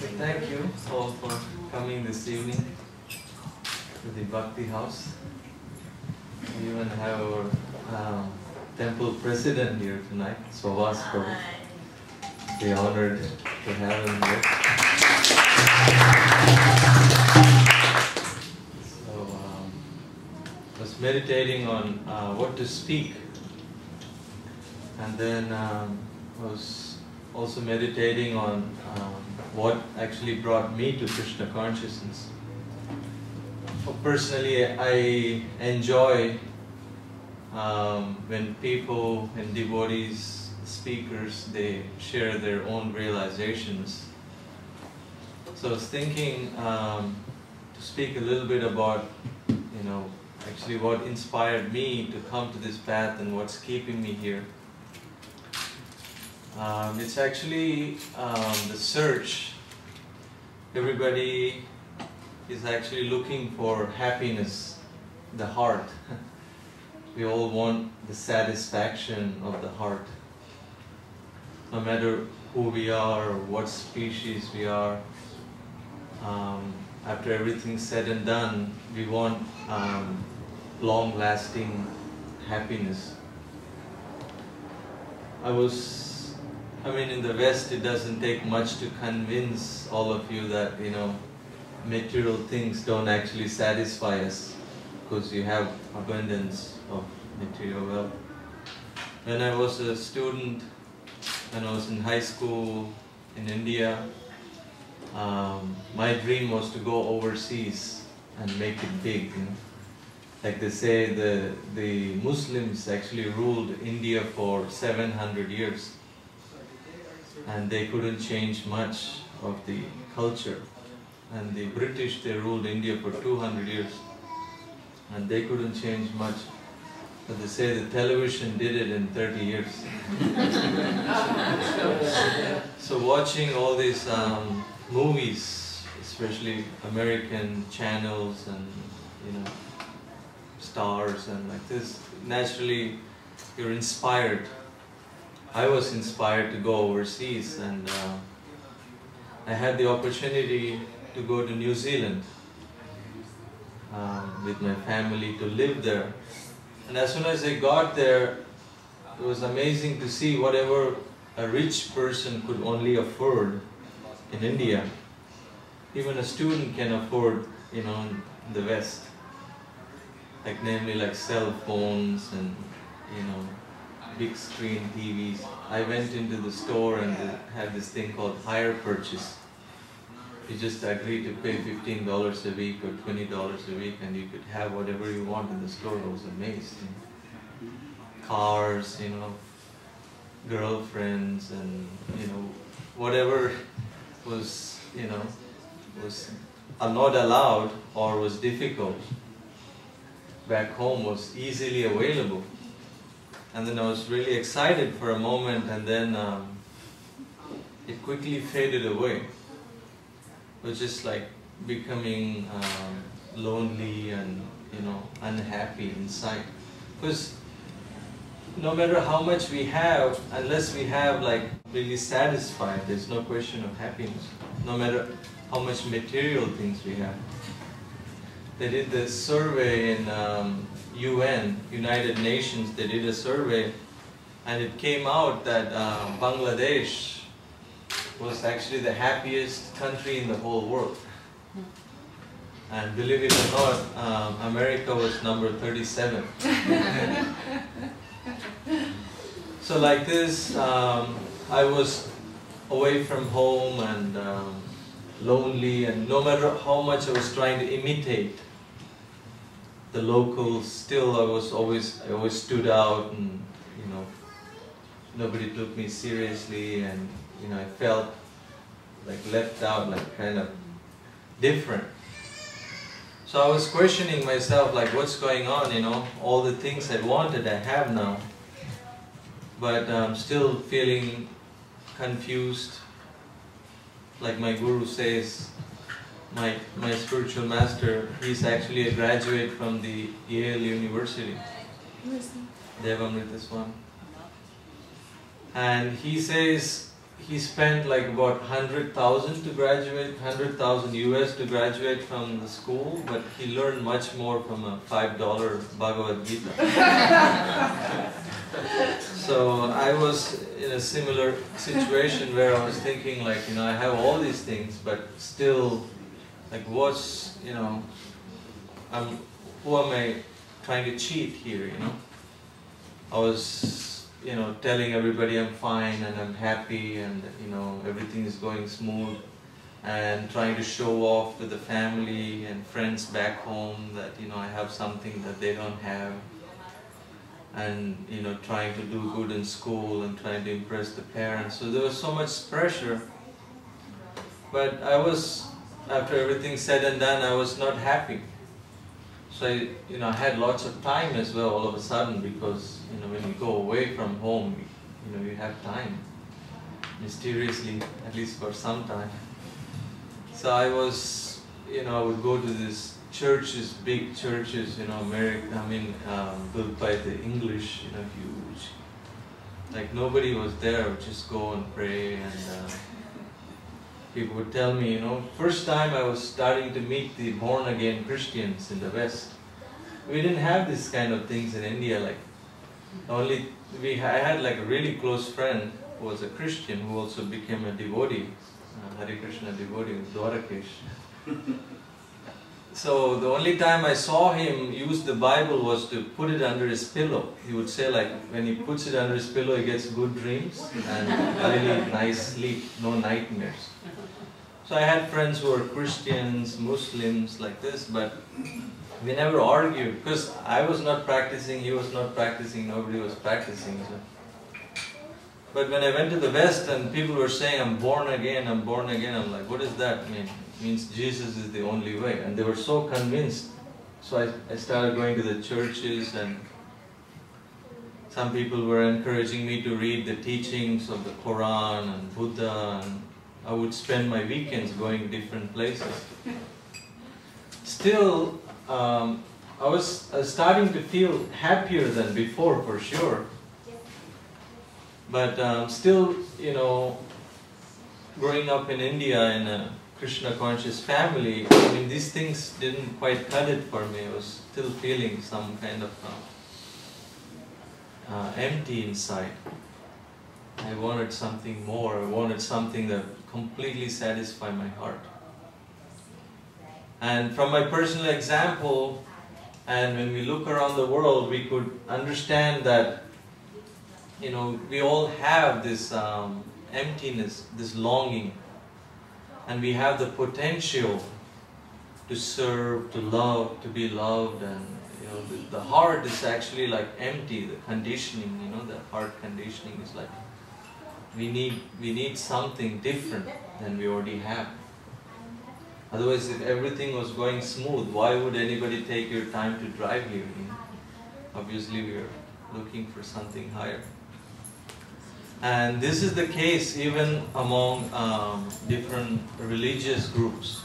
Thank you all for coming this evening to the Bhakti House. We even have our temple president here tonight, Swavas Prabhu. We're honored to have him here. So, I was meditating on what to speak, and then I was also meditating on what actually brought me to Krishna consciousness. Personally, I enjoy when people and devotees, speakers, they share their own realizations. So I was thinking to speak a little bit about, actually what inspired me to come to this path and what's keeping me here. It's actually the search. Everybody is actually looking for happiness, the heart. We all want the satisfaction of the heart. No matter who we are or what species we are, after everything's said and done, we want long-lasting happiness. In the West, it doesn't take much to convince all of you that, material things don't actually satisfy us, because you have abundance of material wealth. When I was a student, when I was in high school in India, my dream was to go overseas and make it big. Like they say, the Muslims actually ruled India for 700 years. And they couldn't change much of the culture. And the British, they ruled India for 200 years. And they couldn't change much. But they say the television did it in 30 years. So watching all these movies, especially American channels and stars and like this, naturally you're inspired. I was inspired to go overseas, and I had the opportunity to go to New Zealand with my family to live there. And as soon as I got there, it was amazing to see whatever a rich person could only afford in India, even a student can afford, in the West. Namely like cell phones and, big screen TVs. I went into the store and they had this thing called hire purchase. You just agree to pay $15 a week or $20 a week and you could have whatever you want in the store. I was amazed. Cars, girlfriends and, whatever was, was not allowed or was difficult back home was easily available. And then I was really excited for a moment, and then it quickly faded away. It was just like becoming lonely and unhappy inside. Because no matter how much we have, unless we have really satisfied, there's no question of happiness. No matter how much material things we have. They did this survey in UN, United Nations, they did a survey, and it came out that Bangladesh was actually the happiest country in the whole world. And believe it or not, America was number 37. So like this, I was away from home and lonely, and no matter how much I was trying to imitate the locals, still I always stood out, and nobody took me seriously, and I felt like left out, like kind of different. So I was questioning myself, like what's going on, all the things I wanted I have now, but I'm still feeling confused. Like my guru says, my spiritual master, he's actually a graduate from the Yale University. Devamrita Swami. And he says he spent like about 100,000 to graduate, 100,000 US to graduate from the school, but he learned much more from a $5 Bhagavad Gita. So I was in a similar situation where I was thinking like, I have all these things, but still, like what's, who am I trying to cheat here, I was, telling everybody I'm fine and I'm happy and, everything is going smooth, and trying to show off to the family and friends back home that, I have something that they don't have, and, trying to do good in school and trying to impress the parents. So there was so much pressure, but I was, after everything said and done, I was not happy. So I had lots of time as well all of a sudden, because when you go away from home, you have time, mysteriously, at least for some time. So I was, I would go to these churches, big churches, built by the English, huge. Like nobody was there. I would just go and pray, and people would tell me, first time I was starting to meet the born-again Christians in the West. We didn't have this kind of things in India. Like, I had like a really close friend who was a Christian who also became a devotee, Hare Krishna devotee, Dwarakesh. So the only time I saw him use the Bible was to put it under his pillow. He would say like, when he puts it under his pillow, he gets good dreams and really nice sleep, no nightmares. So I had friends who were Christians, Muslims, like this, but we never argued, because I was not practicing, he was not practicing, nobody was practicing. So. But when I went to the West and people were saying, I'm born again, I'm like, what does that mean? It means Jesus is the only way. And they were so convinced. So I started going to the churches, and some people were encouraging me to read the teachings of the Quran and Buddha, and I would spend my weekends going different places. Still, I was starting to feel happier than before, for sure. But still, growing up in India in a Krishna conscious family, these things didn't quite cut it for me. I was still feeling some kind of empty inside. I wanted something more. I wanted something that completely satisfied my heart. And from my personal example, and when we look around the world, we could understand that, we all have this emptiness, this longing, and we have the potential to serve, to love, to be loved, and the heart is actually like empty. The conditioning, the heart conditioning is like we need something different than we already have. Otherwise, if everything was going smooth, why would anybody take your time to drive here? Obviously, we are looking for something higher. And this is the case even among different religious groups.